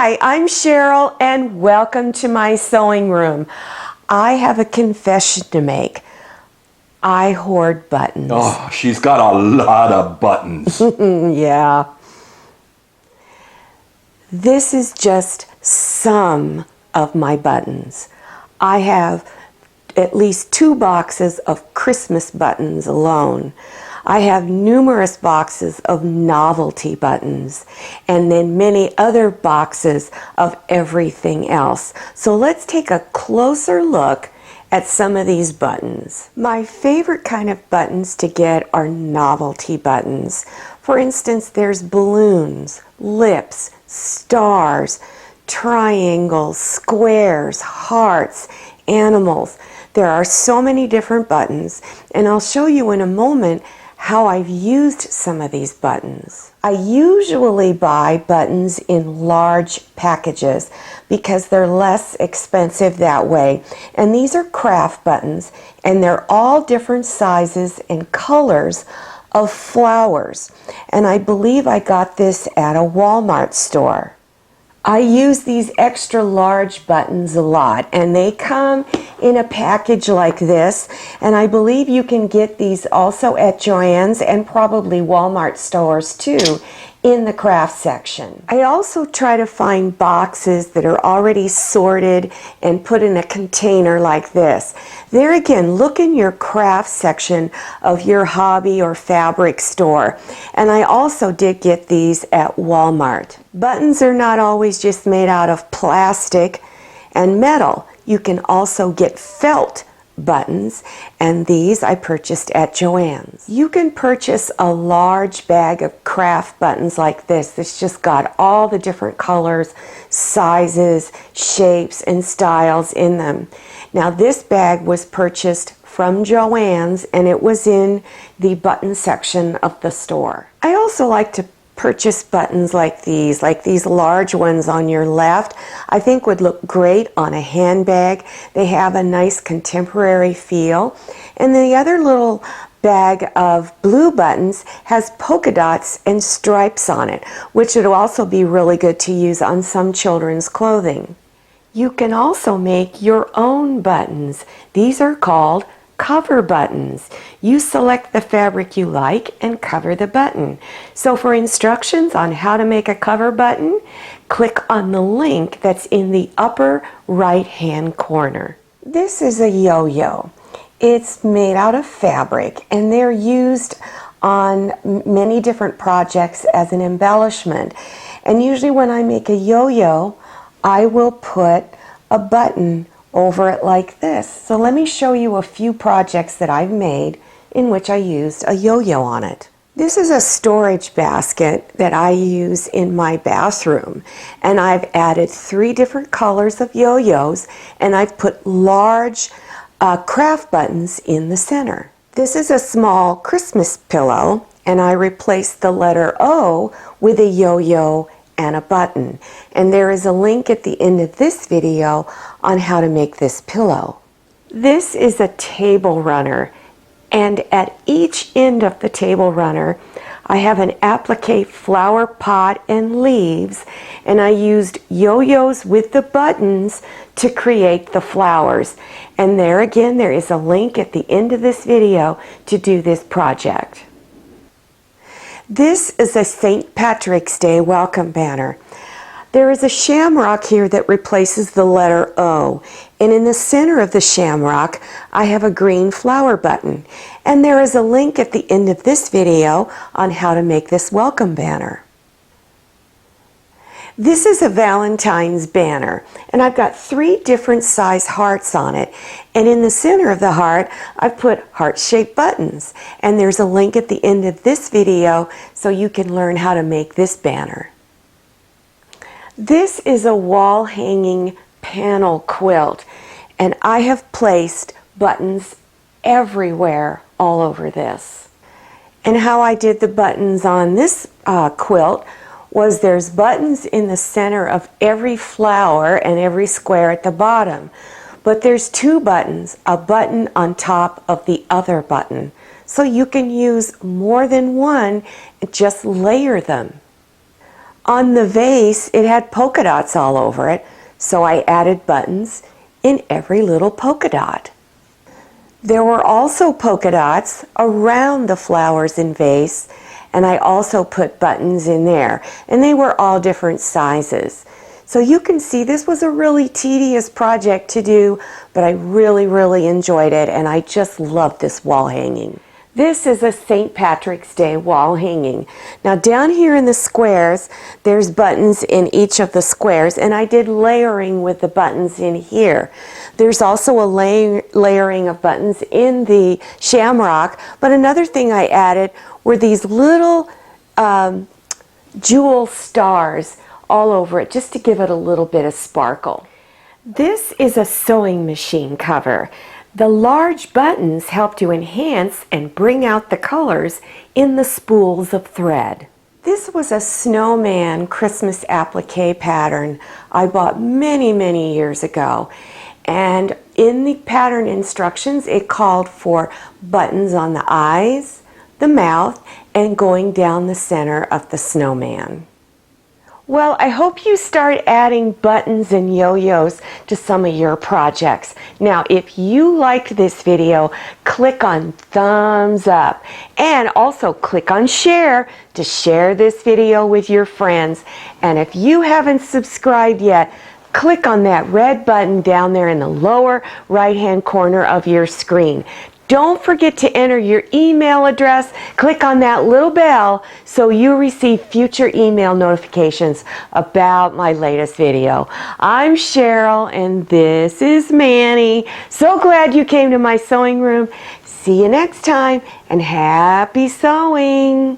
Hi, I'm Cheryl and welcome to my sewing room. I have a confession to make. I hoard buttons. Oh, she's got a lot of buttons. Yeah. This is just some of my buttons. I have at least 2 boxes of Christmas buttons alone. I have numerous boxes of novelty buttons and then many other boxes of everything else. So let's take a closer look at some of these buttons. My favorite kind of buttons to get are novelty buttons. For instance, there's balloons, lips, stars, triangles, squares, hearts, animals. There are so many different buttons, and I'll show you in a moment how I've used some of these buttons. I usually buy buttons in large packages because they're less expensive that way. And these are craft buttons, and they're all different sizes and colors of flowers. And I believe I got this at a Walmart store. I use these extra large buttons a lot, and they come in a package like this, and I believe you can get these also at Joann's and probably Walmart stores too in the craft section. I also try to find boxes that are already sorted and put in a container like this. There again, look in your craft section of your hobby or fabric store. And I also did get these at Walmart. Buttons are not always just made out of plastic and metal. You can also get felt buttons, and these I purchased at Joann's. You can purchase a large bag of craft buttons like this. This just got all the different colors, sizes, shapes, and styles in them. Now this bag was purchased from Joann's, and it was in the button section of the store. I also like to purchase buttons like these large ones on your left. I think would look great on a handbag. They have a nice contemporary feel. And the other little bag of blue buttons has polka dots and stripes on it, which would also be really good to use on some children's clothing. You can also make your own buttons. These are called cover buttons. You select the fabric you like and cover the button. So for instructions on how to make a cover button, click on the link that's in the upper right hand corner. This is a yo-yo. It's made out of fabric, and they're used on many different projects as an embellishment. And usually when I make a yo-yo, I will put a button over it like this. So let me show you a few projects that I've made in which I used a yo-yo on it. This is a storage basket that I use in my bathroom, and I've added 3 different colors of yo-yos, and I've put large craft buttons in the center. This is a small Christmas pillow, and I replaced the letter O with a yo-yo and a button. And there is a link at the end of this video on how to make this pillow. This is a table runner, and at each end of the table runner I have an applique flower pot and leaves, and I used yo-yos with the buttons to create the flowers. And there again, there is a link at the end of this video to do this project. This is a St. Patrick's Day welcome banner. There is a shamrock here that replaces the letter O, and in the center of the shamrock I have a green flower button, and there is a link at the end of this video on how to make this welcome banner. This is a Valentine's banner, and I've got 3 different size hearts on it, and in the center of the heart I've put heart-shaped buttons, and there's a link at the end of this video so you can learn how to make this banner. This is a wall hanging panel quilt, and I have placed buttons everywhere all over this. And how I did the buttons on this quilt was there's buttons in the center of every flower and every square at the bottom, but there's 2 buttons, a button on top of the other button, so you can use more than one and just layer them. On the vase, it had polka dots all over it, so I added buttons in every little polka dot. There were also polka dots around the flowers and vase, and I also put buttons in there, and they were all different sizes. So you can see this was a really tedious project to do, but I really enjoyed it, and I just love this wall hanging. This is a St. Patrick's Day wall hanging. Now down here in the squares, there's buttons in each of the squares, and I did layering with the buttons in here. There's also a layering of buttons in the shamrock, but another thing I added were these little jewel stars all over it, just to give it a little bit of sparkle. This is a sewing machine cover. The large buttons help to enhance and bring out the colors in the spools of thread. This was a snowman Christmas applique pattern I bought many years ago. And in the pattern instructions, it called for buttons on the eyes, the mouth, and going down the center of the snowman. Well, I hope you start adding buttons and yo-yos to some of your projects. Now, if you liked this video, click on thumbs up, and also click on share to share this video with your friends. And if you haven't subscribed yet, click on that red button down there in the lower right-hand corner of your screen. Don't forget to enter your email address. Click on that little bell so you receive future email notifications about my latest video. I'm Cheryl and this is Manny. So glad you came to my sewing room. See you next time and happy sewing.